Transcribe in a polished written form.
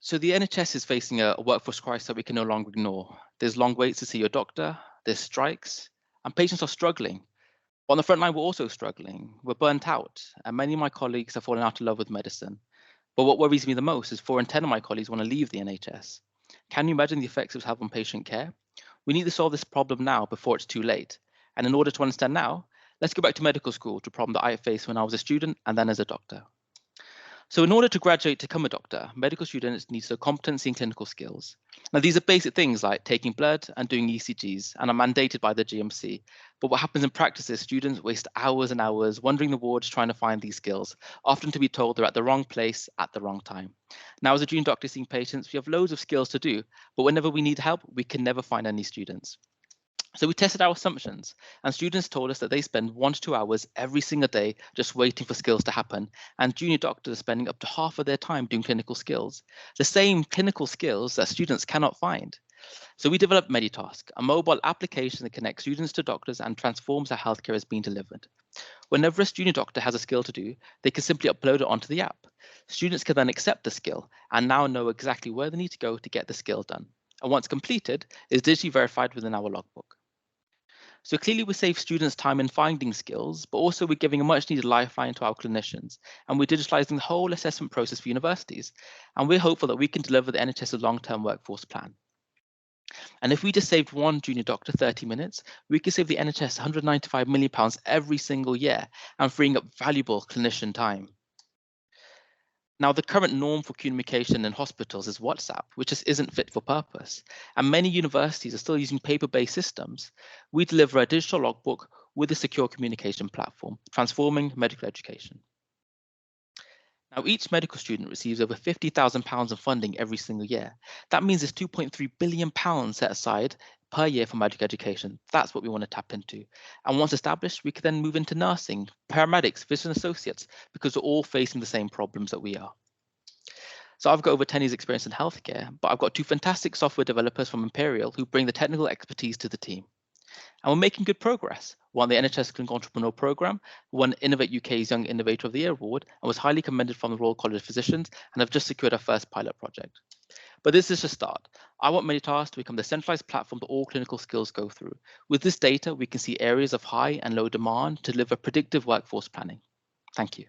So the NHS is facing a workforce crisis that we can no longer ignore. There's long waits to see your doctor, there's strikes, and patients are struggling. On the front line, we're also struggling. We're burnt out, and many of my colleagues have fallen out of love with medicine. But what worries me the most is 4 in 10 of my colleagues want to leave the NHS. Can you imagine the effects it would have on patient care? We need to solve this problem now before it's too late. And in order to understand now, let's go back to medical school, to a problem that I faced when I was a student and then as a doctor. So in order to graduate to become a doctor, medical students need to competency and clinical skills. Now, these are basic things like taking blood and doing ECGs and are mandated by the GMC. But what happens in practice is students waste hours and hours wandering the wards trying to find these skills, often to be told they're at the wrong place at the wrong time. Now, as a junior doctor seeing patients, we have loads of skills to do, but whenever we need help, we can never find any students. So we tested our assumptions, and students told us that they spend 1 to 2 hours every single day just waiting for skills to happen, and junior doctors are spending up to half of their time doing clinical skills, the same clinical skills that students cannot find. So we developed MediTask, a mobile application that connects students to doctors and transforms how healthcare is being delivered. Whenever a junior doctor has a skill to do, they can simply upload it onto the app. Students can then accept the skill and now know exactly where they need to go to get the skill done. And once completed, it's digitally verified within our logbook. So clearly we save students time in finding skills, but also we're giving a much needed lifeline to our clinicians, and we're digitalizing the whole assessment process for universities. And we're hopeful that we can deliver the NHS's long-term workforce plan. And if we just saved one junior doctor 30 minutes, we could save the NHS £195 million every single year and freeing up valuable clinician time. Now, the current norm for communication in hospitals is WhatsApp, which just isn't fit for purpose. And many universities are still using paper-based systems. We deliver a digital logbook with a secure communication platform, transforming medical education. Now, each medical student receives over £50,000 of funding every single year. That means there's £2.3 billion set aside per year for medical education. That's what we want to tap into. And once established, we can then move into nursing, paramedics, physician associates, because we're all facing the same problems that we are. So I've got over 10 years experience in healthcare, but I've got 2 fantastic software developers from Imperial who bring the technical expertise to the team. And we're making good progress. Won the NHS Clinical Entrepreneur Programme, won Innovate UK's Young Innovator of the Year Award, and was highly commended from the Royal College of Physicians, and have just secured our first pilot project. But this is just a start. I want MediTask to become the centralized platform that all clinical skills go through. With this data, we can see areas of high and low demand to deliver predictive workforce planning. Thank you.